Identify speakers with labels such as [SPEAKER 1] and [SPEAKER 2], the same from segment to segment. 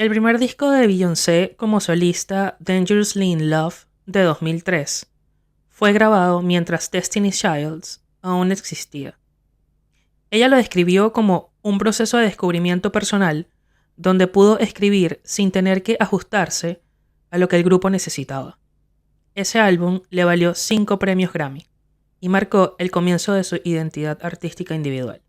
[SPEAKER 1] El primer disco de Beyoncé como solista, Dangerously in Love, de 2003, fue grabado mientras Destiny's Child aún existía. Ella lo describió como un proceso de descubrimiento personal donde pudo escribir sin tener que ajustarse a lo que el grupo necesitaba. Ese álbum le valió 5 premios Grammy y marcó el comienzo de su identidad artística individual.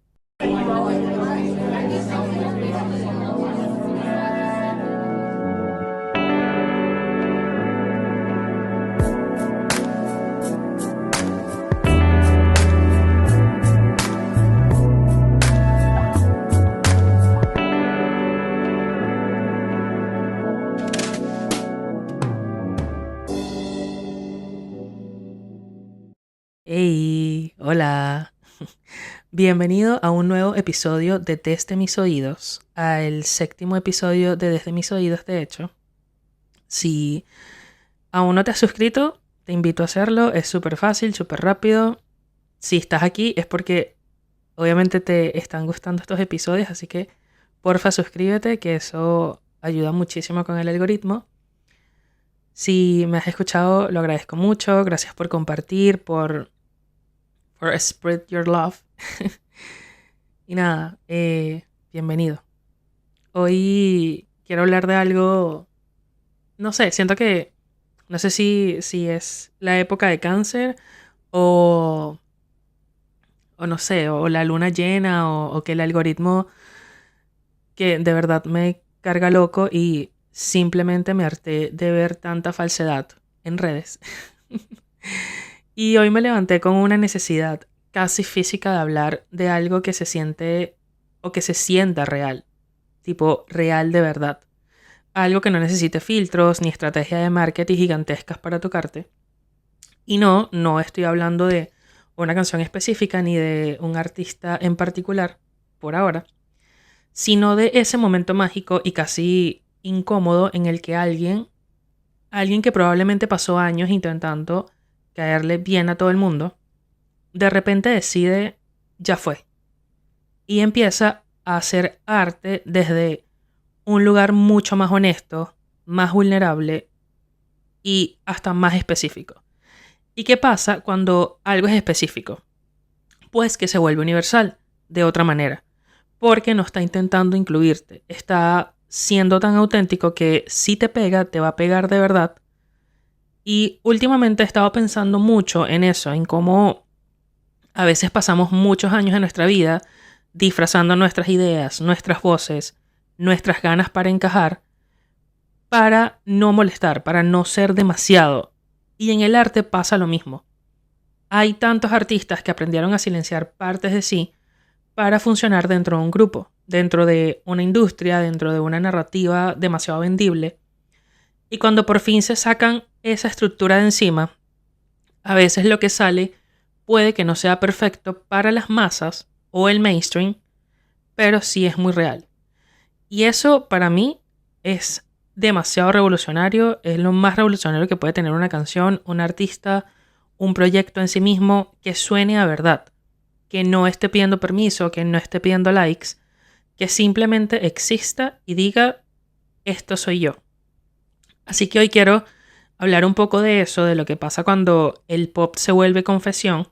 [SPEAKER 1] ¡Hey! ¡Hola! Bienvenido a un nuevo episodio de Desde mis oídos, al 7º episodio de Desde mis oídos, de hecho. Si aún no te has suscrito, te invito a hacerlo, es súper fácil, súper rápido. Si estás aquí es porque obviamente te están gustando estos episodios, así que porfa suscríbete, que eso ayuda muchísimo con el algoritmo. Si me has escuchado, lo agradezco mucho. Gracias por compartir, por spread your love. Y nada, bienvenido. Hoy quiero hablar de algo, no sé, siento que, no sé si es la época de cáncer o, o no sé, o la luna llena o que el algoritmo que de verdad me carga loco y simplemente me harté de ver tanta falsedad en redes. Y hoy me levanté con una necesidad casi física de hablar de algo que se siente o que se sienta real, tipo real de verdad. Algo que no necesite filtros ni estrategia de marketing gigantescas para tocarte. Y no estoy hablando de una canción específica ni de un artista en particular, por ahora, sino de ese momento mágico y casi incómodo en el que alguien que probablemente pasó años intentando caerle bien a todo el mundo, de repente decide, ya fue, y empieza a hacer arte desde un lugar mucho más honesto, más vulnerable y hasta más específico. ¿Y qué pasa cuando algo es específico? Pues que se vuelve universal, de otra manera, porque no está intentando incluirte, está siendo tan auténtico que si te pega, te va a pegar de verdad. Y últimamente he estado pensando mucho en eso, en cómo a veces pasamos muchos años de nuestra vida disfrazando nuestras ideas, nuestras voces, nuestras ganas para encajar, para no molestar, para no ser demasiado. Y en el arte pasa lo mismo. Hay tantos artistas que aprendieron a silenciar partes de sí para funcionar dentro de un grupo, dentro de una industria, dentro de una narrativa demasiado vendible. Y cuando por fin se sacan esa estructura de encima, a veces lo que sale puede que no sea perfecto para las masas o el mainstream, pero sí es muy real. Y eso para mí es demasiado revolucionario, es lo más revolucionario que puede tener una canción, un artista, un proyecto en sí mismo que suene a verdad, que no esté pidiendo permiso, que no esté pidiendo likes, que simplemente exista y diga, esto soy yo. Así que hoy quiero hablar un poco de eso, de lo que pasa cuando el pop se vuelve confesión,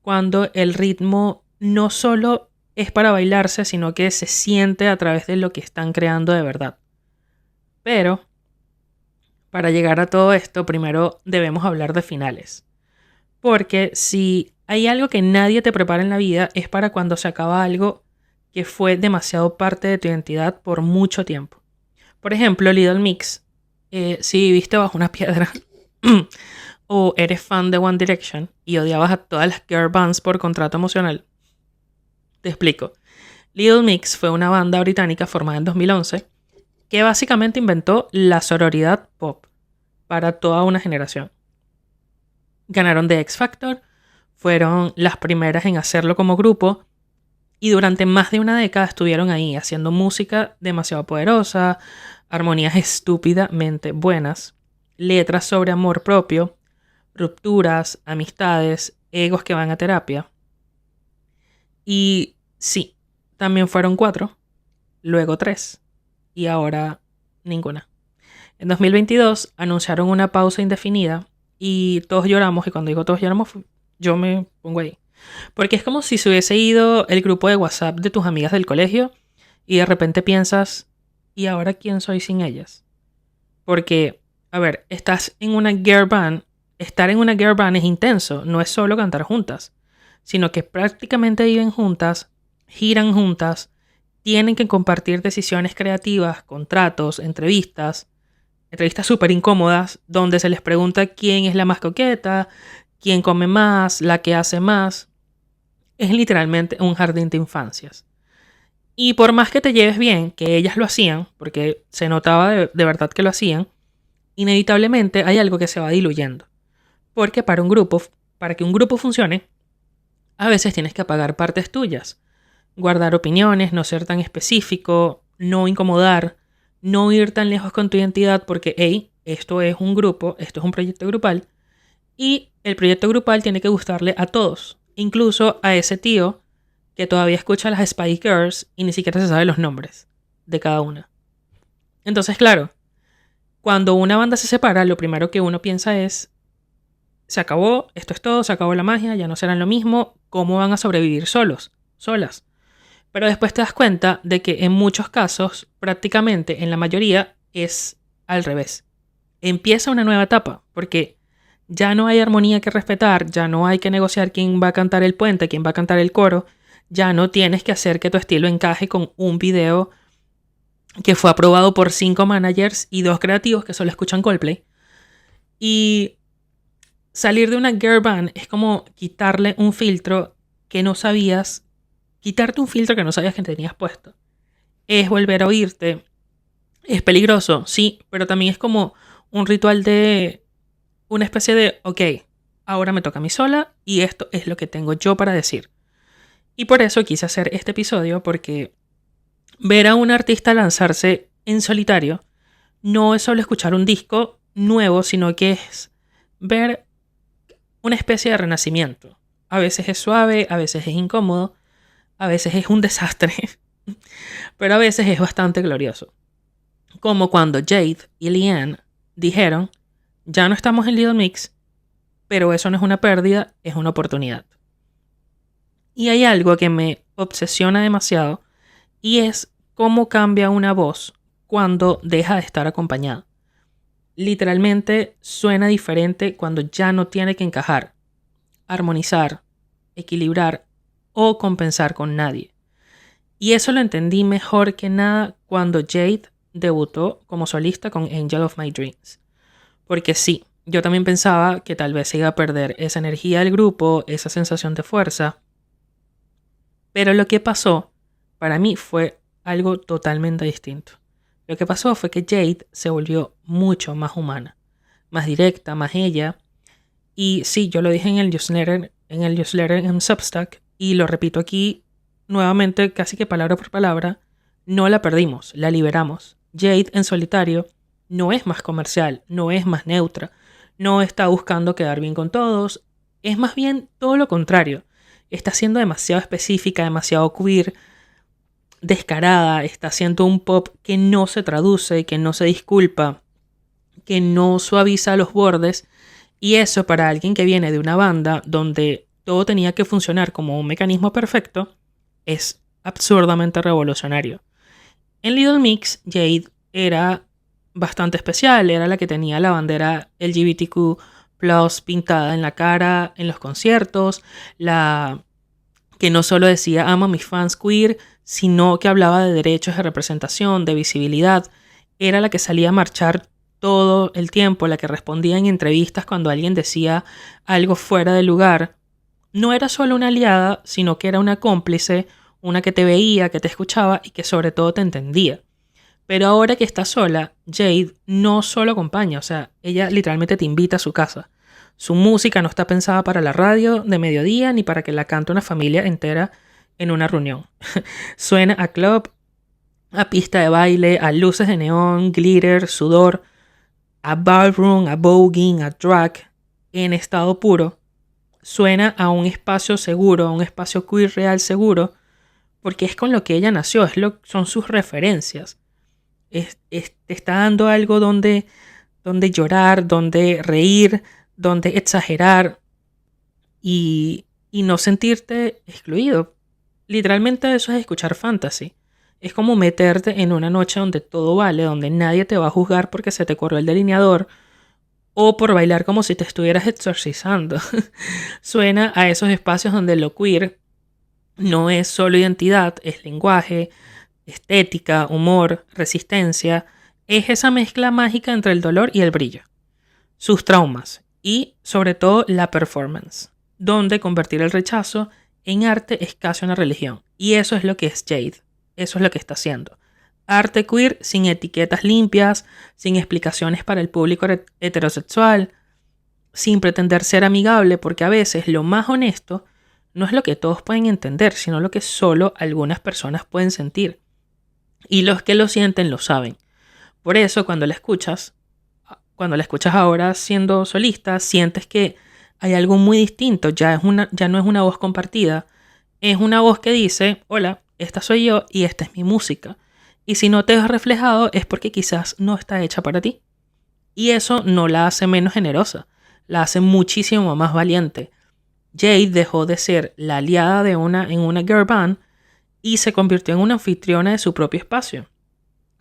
[SPEAKER 1] cuando el ritmo no solo es para bailarse, sino que se siente a través de lo que están creando de verdad. Pero, para llegar a todo esto, primero debemos hablar de finales. Porque si hay algo que nadie te prepara en la vida, es para cuando se acaba algo que fue demasiado parte de tu identidad por mucho tiempo. Por ejemplo, Little Mix, si viviste bajo una piedra o eres fan de One Direction y odiabas a todas las girl bands por contrato emocional, te explico. Little Mix fue una banda británica formada en 2011 que básicamente inventó la sororidad pop para toda una generación. Ganaron The X Factor, fueron las primeras en hacerlo como grupo y durante más de una década estuvieron ahí haciendo música demasiado poderosa, armonías estúpidamente buenas, letras sobre amor propio, rupturas, amistades, egos que van a terapia. Y sí, también fueron 4, luego 3 y ahora ninguna. En 2022 anunciaron una pausa indefinida y todos lloramos, y cuando digo todos lloramos, yo me pongo ahí. Porque es como si se hubiese ido el grupo de WhatsApp de tus amigas del colegio y de repente piensas, ¿y ahora quién soy sin ellas? Porque, a ver, estás en una girl band. Estar en una girl band es intenso, no es solo cantar juntas, sino que prácticamente viven juntas, giran juntas, tienen que compartir decisiones creativas, contratos, entrevistas súper incómodas, donde se les pregunta quién es la más coqueta, quién come más, la que hace más. Es literalmente un jardín de infancias. Y por más que te lleves bien, que ellas lo hacían, porque se notaba de verdad que lo hacían, inevitablemente hay algo que se va diluyendo. Porque para que un grupo funcione, a veces tienes que apagar partes tuyas, guardar opiniones, no ser tan específico, no incomodar, no ir tan lejos con tu identidad porque, hey, esto es un grupo, esto es un proyecto grupal y el proyecto grupal tiene que gustarle a todos, incluso a ese tío que todavía escucha las Spice Girls y ni siquiera se sabe los nombres de cada una. Entonces, claro, cuando una banda se separa, lo primero que uno piensa es, se acabó, esto es todo, se acabó la magia, ya no serán lo mismo, ¿cómo van a sobrevivir solas? Pero después te das cuenta de que en muchos casos, prácticamente en la mayoría, es al revés. Empieza una nueva etapa, porque ya no hay armonía que respetar, ya no hay que negociar quién va a cantar el puente, quién va a cantar el coro, ya no tienes que hacer que tu estilo encaje con un video que fue aprobado por 5 managers y 2 creativos que solo escuchan Coldplay. Y salir de una girl band es como quitarle un filtro que no sabías. Quitarte un filtro que no sabías que tenías puesto. Es volver a oírte. Es peligroso, sí, pero también es como un ritual de una especie de, ok, ahora me toca a mí sola y esto es lo que tengo yo para decir. Y por eso quise hacer este episodio, porque ver a un artista lanzarse en solitario no es solo escuchar un disco nuevo, sino que es ver una especie de renacimiento. A veces es suave, a veces es incómodo, a veces es un desastre, pero a veces es bastante glorioso. Como cuando Jade y Leanne dijeron, ya no estamos en Little Mix, pero eso no es una pérdida, es una oportunidad. Y hay algo que me obsesiona demasiado, y es cómo cambia una voz cuando deja de estar acompañada. Literalmente suena diferente cuando ya no tiene que encajar, armonizar, equilibrar o compensar con nadie. Y eso lo entendí mejor que nada cuando Jade debutó como solista con Angel of My Dreams. Porque sí, yo también pensaba que tal vez se iba a perder esa energía del grupo, esa sensación de fuerza. Pero lo que pasó para mí fue algo totalmente distinto. Lo que pasó fue que Jade se volvió mucho más humana, más directa, más ella. Y sí, yo lo dije en el newsletter en Substack, y lo repito aquí nuevamente, casi que palabra por palabra, no la perdimos, la liberamos. Jade en solitario no es más comercial, no es más neutra, no está buscando quedar bien con todos, es más bien todo lo contrario. Está siendo demasiado específica, demasiado queer, descarada, está haciendo un pop que no se traduce, que no se disculpa, que no suaviza los bordes. Y eso, para alguien que viene de una banda donde todo tenía que funcionar como un mecanismo perfecto, es absurdamente revolucionario. En Little Mix, Jade era bastante especial, era la que tenía la bandera LGBTQ+ pintada en la cara en los conciertos, la que no solo decía amo a mis fans queer, sino que hablaba de derechos de representación, de visibilidad. Era la que salía a marchar todo el tiempo, la que respondía en entrevistas cuando alguien decía algo fuera de lugar. No era solo una aliada, sino que era una cómplice, una que te veía, que te escuchaba y que sobre todo te entendía. Pero ahora que está sola, Jade no solo acompaña, o sea, ella literalmente te invita a su casa. Su música no está pensada para la radio de mediodía ni para que la cante una familia entera en una reunión. Suena a club, a pista de baile, a luces de neón, glitter, sudor, a ballroom, a voguing, a drag, en estado puro. Suena a un espacio seguro, a un espacio queer real seguro, porque es con lo que ella nació, son sus referencias. Te está dando algo donde llorar, donde reír, donde exagerar y no sentirte excluido. Literalmente eso es escuchar fantasy. Es como meterte en una noche donde todo vale, donde nadie te va a juzgar porque se te corrió el delineador o por bailar como si te estuvieras exorcizando. Suena a esos espacios donde lo queer no es solo identidad, es lenguaje, estética, humor, resistencia. Es esa mezcla mágica entre el dolor y el brillo, sus traumas y, sobre todo, la performance, donde convertir el rechazo en arte es casi una religión. Y eso es lo que es Jade. Eso es lo que está haciendo. Arte queer sin etiquetas limpias, sin explicaciones para el público heterosexual, sin pretender ser amigable, porque a veces lo más honesto no es lo que todos pueden entender, sino lo que solo algunas personas pueden sentir. Y los que lo sienten lo saben. Por eso cuando la escuchas ahora siendo solista, sientes que hay algo muy distinto, ya no es una voz compartida, es una voz que dice, hola, esta soy yo y esta es mi música. Y si no te ves reflejado es porque quizás no está hecha para ti. Y eso no la hace menos generosa, la hace muchísimo más valiente. Jade dejó de ser la aliada en una girl band y se convirtió en una anfitriona de su propio espacio.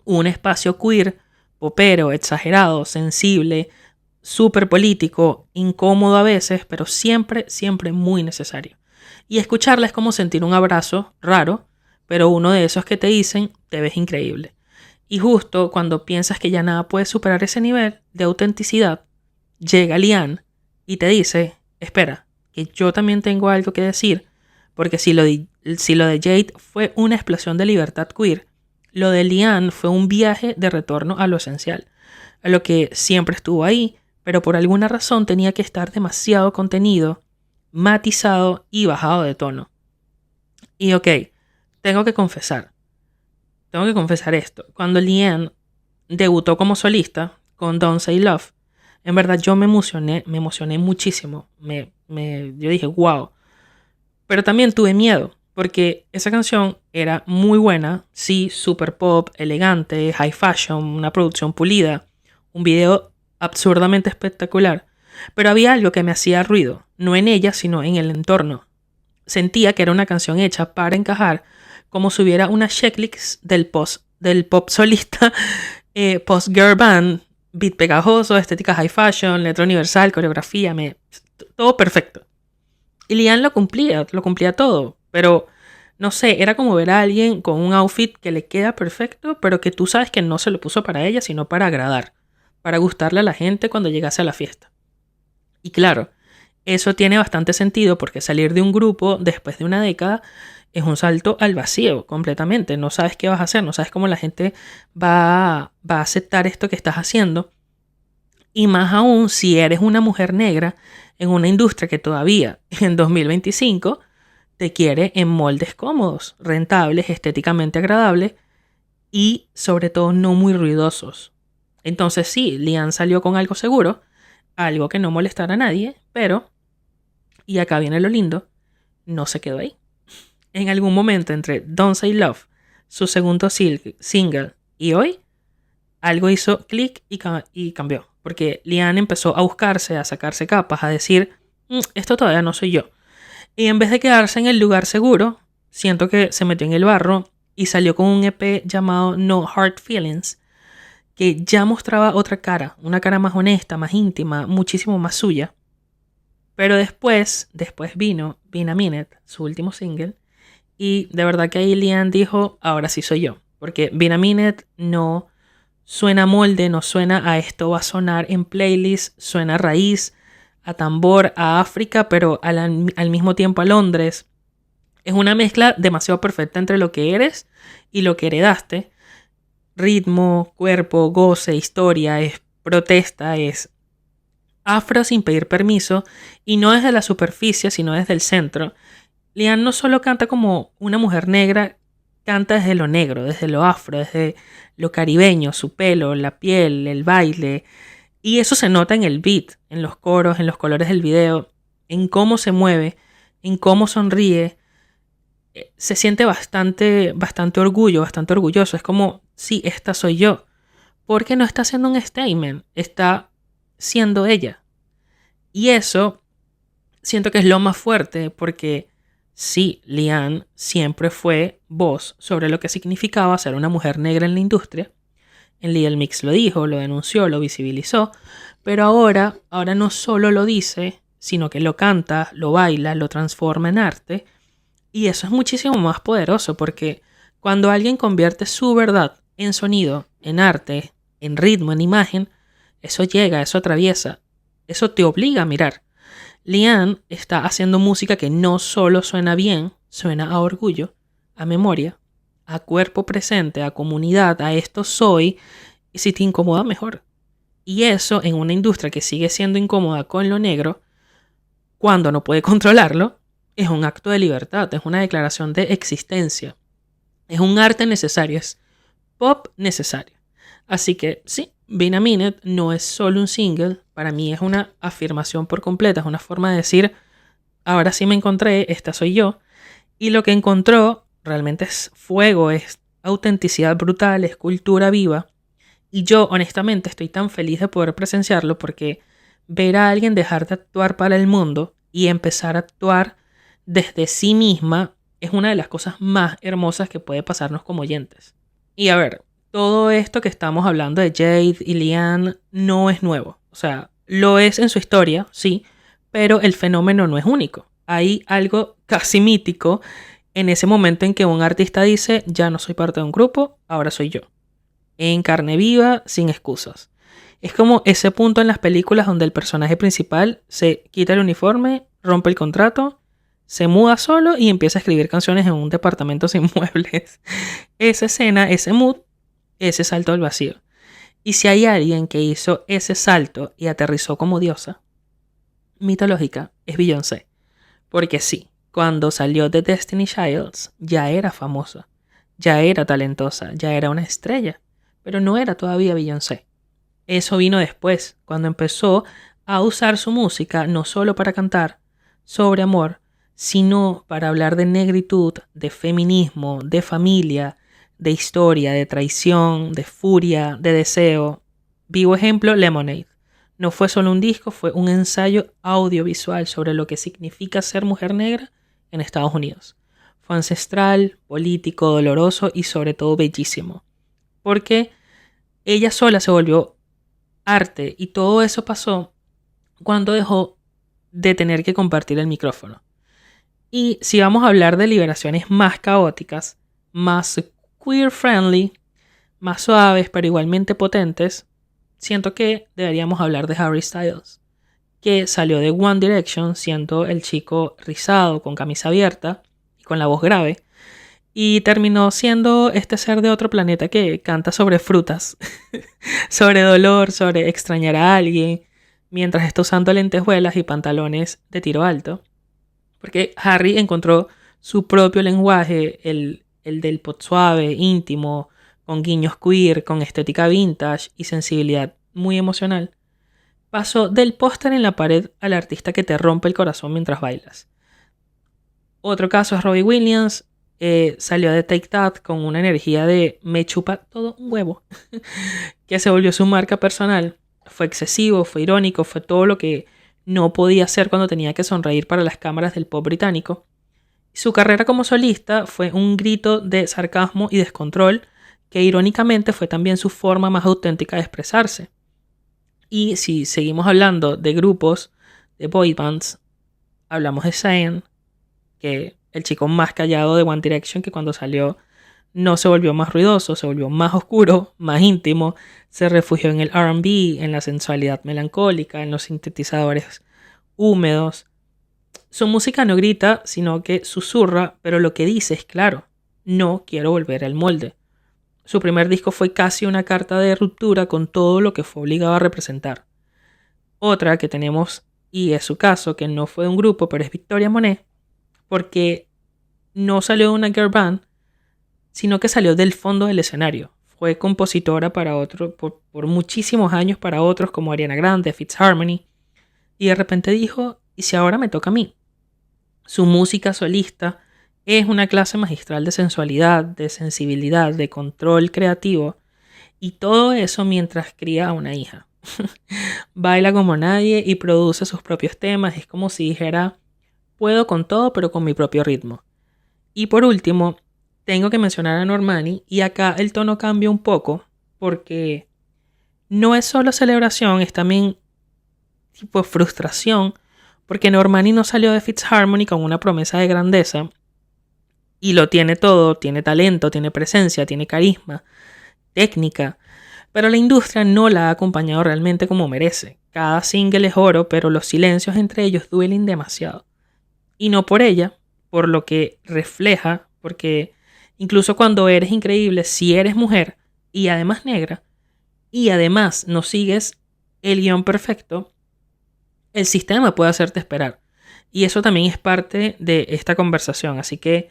[SPEAKER 1] Un espacio queer, popero, exagerado, sensible, súper político, incómodo a veces, pero siempre, siempre muy necesario. Y escucharla es como sentir un abrazo raro, pero uno de esos que te dicen, te ves increíble. Y justo cuando piensas que ya nada puede superar ese nivel de autenticidad, llega Lian y te dice, espera, que yo también tengo algo que decir, porque si lo de Jade fue una explosión de libertad queer, lo de Lian fue un viaje de retorno a lo esencial, a lo que siempre estuvo ahí, pero por alguna razón tenía que estar demasiado contenido, matizado y bajado de tono. Y ok, tengo que confesar esto. Cuando Lian debutó como solista con Don't Say Love, en verdad yo me emocioné muchísimo. Yo dije, wow. Pero también tuve miedo, porque esa canción era muy buena, sí, super pop, elegante, high fashion, una producción pulida, un video absurdamente espectacular. Pero había algo que me hacía ruido, no en ella, sino en el entorno. Sentía que era una canción hecha para encajar, como si hubiera una checklist del pop solista, post-girl band, beat pegajoso, estética high fashion, letra universal, coreografía, todo perfecto. Y Lian lo cumplía todo, pero no sé, era como ver a alguien con un outfit que le queda perfecto, pero que tú sabes que no se lo puso para ella, sino para agradar, para gustarle a la gente cuando llegase a la fiesta. Y claro, eso tiene bastante sentido porque salir de un grupo después de una década es un salto al vacío completamente. No sabes qué vas a hacer, no sabes cómo la gente va a aceptar esto que estás haciendo. Y más aún si eres una mujer negra en una industria que todavía en 2025 te quiere en moldes cómodos, rentables, estéticamente agradables y sobre todo no muy ruidosos. Entonces sí, Lian salió con algo seguro, algo que no molestara a nadie, pero, y acá viene lo lindo, no se quedó ahí. En algún momento entre Don't Say Love, su segundo single, y hoy, algo hizo clic y cambió. Porque Lian empezó a buscarse, a sacarse capas, a decir, esto todavía no soy yo. Y en vez de quedarse en el lugar seguro, siento que se metió en el barro y salió con un EP llamado No Hard Feelings, que ya mostraba otra cara, una cara más honesta, más íntima, muchísimo más suya. Pero después vino Been a Minute, su último single, y de verdad que ahí Lian dijo, ahora sí soy yo. Porque Been a Minute no suena a molde, no suena a esto va a sonar en playlist, suena a raíz, a tambor, a África, pero al mismo tiempo a Londres. Es una mezcla demasiado perfecta entre lo que eres y lo que heredaste. Ritmo, cuerpo, goce, historia, es protesta, es afro sin pedir permiso y no desde la superficie, sino desde el centro. Lian no solo canta como una mujer negra, canta desde lo negro, desde lo afro, desde lo caribeño, su pelo, la piel, el baile. Y eso se nota en el beat, en los coros, en los colores del video, en cómo se mueve, en cómo sonríe. Se siente bastante orgullo, bastante orgulloso. Es como sí, esta soy yo. Porque no está haciendo un statement, está siendo ella. Y eso siento que es lo más fuerte porque sí, Lian siempre fue voz sobre lo que significaba ser una mujer negra en la industria. En Little Mix lo dijo, lo denunció, lo visibilizó, pero ahora no solo lo dice, sino que lo canta, lo baila, lo transforma en arte. Y eso es muchísimo más poderoso porque cuando alguien convierte su verdad en sonido, en arte, en ritmo, en imagen, eso llega, eso atraviesa, eso te obliga a mirar. Lian está haciendo música que no solo suena bien, suena a orgullo, a memoria, a cuerpo presente, a comunidad, a esto soy, y si te incomoda mejor. Y eso en una industria que sigue siendo incómoda con lo negro, cuando no puede controlarlo, es un acto de libertad, es una declaración de existencia. Es un arte necesario, es pop necesario. Así que sí, Been a Minute no es solo un single, para mí es una afirmación por completa, es una forma de decir, ahora sí me encontré, esta soy yo. Y lo que encontró realmente es fuego, es autenticidad brutal, es cultura viva. Y yo honestamente estoy tan feliz de poder presenciarlo porque ver a alguien dejar de actuar para el mundo y empezar a actuar desde sí misma es una de las cosas más hermosas que puede pasarnos como oyentes. Y a ver, todo esto que estamos hablando de Jade y Lian no es nuevo. O sea, lo es en su historia, sí, pero el fenómeno no es único. Hay algo casi mítico en ese momento en que un artista dice, ya no soy parte de un grupo, ahora soy yo. En carne viva, sin excusas. Es como ese punto en las películas donde el personaje principal se quita el uniforme, rompe el contrato, se muda solo y empieza a escribir canciones en un departamento sin muebles. Esa escena, ese mood, ese salto al vacío. Y si hay alguien que hizo ese salto y aterrizó como diosa mitológica, es Beyoncé. Porque sí, cuando salió de Destiny Childs ya era famosa, ya era talentosa, ya era una estrella, pero no era todavía Beyoncé. Eso vino después, cuando empezó a usar su música no solo para cantar sobre amor, sino para hablar de negritud, de feminismo, de familia, de historia, de traición, de furia, de deseo. Vivo ejemplo, Lemonade. No fue solo un disco, fue un ensayo audiovisual sobre lo que significa ser mujer negra en Estados Unidos. Fue ancestral, político, doloroso y sobre todo bellísimo. Porque ella sola se volvió arte y todo eso pasó cuando dejó de tener que compartir el micrófono. Y si vamos a hablar de liberaciones más caóticas, más queer friendly, más suaves pero igualmente potentes, siento que deberíamos hablar de Harry Styles, que salió de One Direction siendo el chico rizado con camisa abierta y con la voz grave, y terminó siendo este ser de otro planeta que canta sobre frutas, sobre dolor, sobre extrañar a alguien, mientras está usando lentejuelas y pantalones de tiro alto. Porque Harry encontró su propio lenguaje, el del pop suave, íntimo, con guiños queer, con estética vintage y sensibilidad muy emocional. Pasó del póster en la pared al artista que te rompe el corazón mientras bailas. Otro caso es Robbie Williams. Salió de Take That con una energía de me chupa todo un huevo, que se volvió su marca personal. Fue excesivo, fue irónico, fue todo lo que no podía hacer cuando tenía que sonreír para las cámaras del pop británico. Su carrera como solista fue un grito de sarcasmo y descontrol que irónicamente fue también su forma más auténtica de expresarse. Y si seguimos hablando de grupos, de boy bands, hablamos de Zayn, que el chico más callado de One Direction, que cuando salió no se volvió más ruidoso, se volvió más oscuro, más íntimo, se refugió en el R&B, en la sensualidad melancólica, en los sintetizadores húmedos. Su música no grita, sino que susurra, pero lo que dice es claro, no quiero volver al molde. Su primer disco fue casi una carta de ruptura con todo lo que fue obligado a representar. Otra que tenemos, y es su caso, que no fue un grupo, pero es Victoria Monet, porque no salió de una girl band, sino que salió del fondo del escenario. Fue compositora para otros, por muchísimos años para otros como Ariana Grande, Fifth Harmony, y de repente dijo, ¿y si ahora me toca a mí? Su música solista Es una clase magistral de sensualidad, de sensibilidad, de control creativo y todo eso mientras cría a una hija. Baila como nadie y produce sus propios temas. Es como si dijera, puedo con todo pero con mi propio ritmo. Y por último, tengo que mencionar a Normani y acá el tono cambia un poco porque no es solo celebración, es también tipo frustración porque Normani no salió de Fifth Harmony con una promesa de grandeza y lo tiene todo, tiene talento, tiene presencia, tiene carisma, técnica, pero la industria no la ha acompañado realmente como merece. Cada single es oro, pero los silencios entre ellos duelen demasiado. Y no por ella, por lo que refleja, porque incluso cuando eres increíble, si eres mujer y además negra, y además no sigues el guión perfecto, el sistema puede hacerte esperar. Y eso también es parte de esta conversación. Así que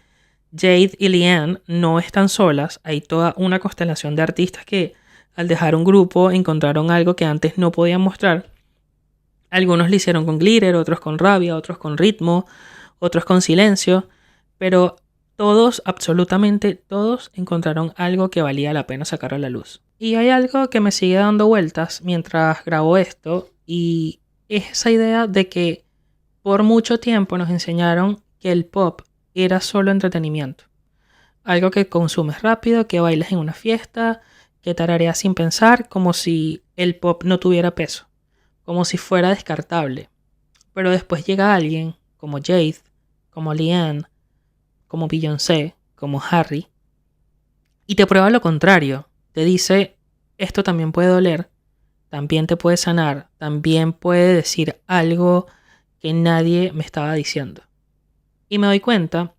[SPEAKER 1] Jade y Leanne no están solas. Hay toda una constelación de artistas que al dejar un grupo encontraron algo que antes no podían mostrar. Algunos lo hicieron con glitter, otros con rabia, otros con ritmo, otros con silencio. Pero todos, absolutamente todos, encontraron algo que valía la pena sacar a la luz. Y hay algo que me sigue dando vueltas mientras grabo esto y es esa idea de que por mucho tiempo nos enseñaron que el pop era solo entretenimiento. Algo que consumes rápido, que bailes en una fiesta, que tarareas sin pensar, como si el pop no tuviera peso, como si fuera descartable. Pero después llega alguien como Jade, como Leanne, como Beyoncé, como Harry, y te prueba lo contrario. Te dice, esto también puede doler, también te puede sanar, también puede decir algo que nadie me estaba diciendo. Y me doy cuenta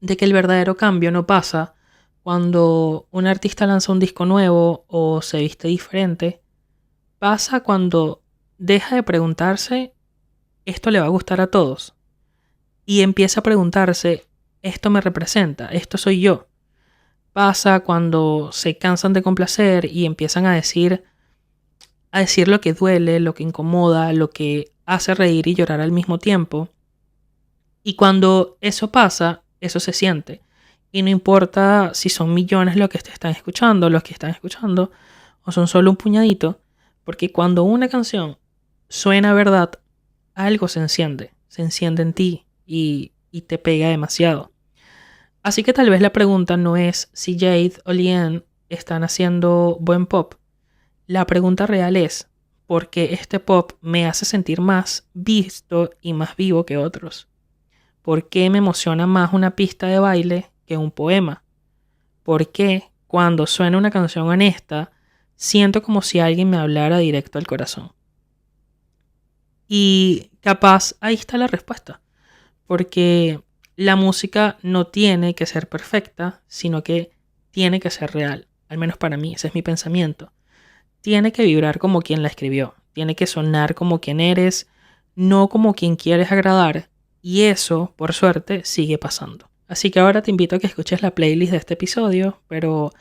[SPEAKER 1] de que el verdadero cambio no pasa cuando un artista lanza un disco nuevo o se viste diferente. Pasa cuando deja de preguntarse, ¿esto le va a gustar a todos? Y empieza a preguntarse, ¿esto me representa? ¿Esto soy yo? Pasa cuando se cansan de complacer y empiezan a decir lo que duele, lo que incomoda, lo que hace reír y llorar al mismo tiempo. Y cuando eso pasa, eso se siente. Y no importa si son millones los que te están escuchando, o son solo un puñadito, porque cuando una canción suena a verdad, algo se enciende en ti y te pega demasiado. Así que tal vez la pregunta no es si Jade o Leanne están haciendo buen pop. La pregunta real es, ¿por qué este pop me hace sentir más visto y más vivo que otros? ¿Por qué me emociona más una pista de baile que un poema? ¿Por qué cuando suena una canción honesta siento como si alguien me hablara directo al corazón? Y capaz ahí está la respuesta. Porque la música no tiene que ser perfecta, sino que tiene que ser real. Al menos para mí, ese es mi pensamiento. Tiene que vibrar como quien la escribió. Tiene que sonar como quien eres, no como quien quieres agradar. Y eso, por suerte, sigue pasando. Así que ahora te invito a que escuches la playlist de este episodio, pero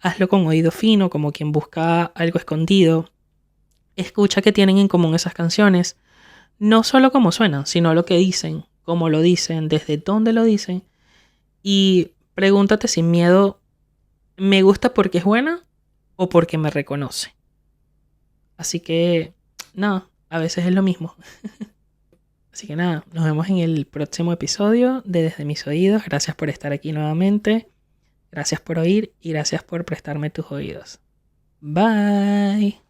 [SPEAKER 1] hazlo con oído fino, como quien busca algo escondido. Escucha qué tienen en común esas canciones, no solo cómo suenan, sino lo que dicen, cómo lo dicen, desde dónde lo dicen. Y pregúntate sin miedo, ¿me gusta porque es buena o porque me reconoce? Así que, nada, a veces es lo mismo. Así que nada, nos vemos en el próximo episodio de Desde Mis Oídos. Gracias por estar aquí nuevamente. Gracias por oír y gracias por prestarme tus oídos. Bye.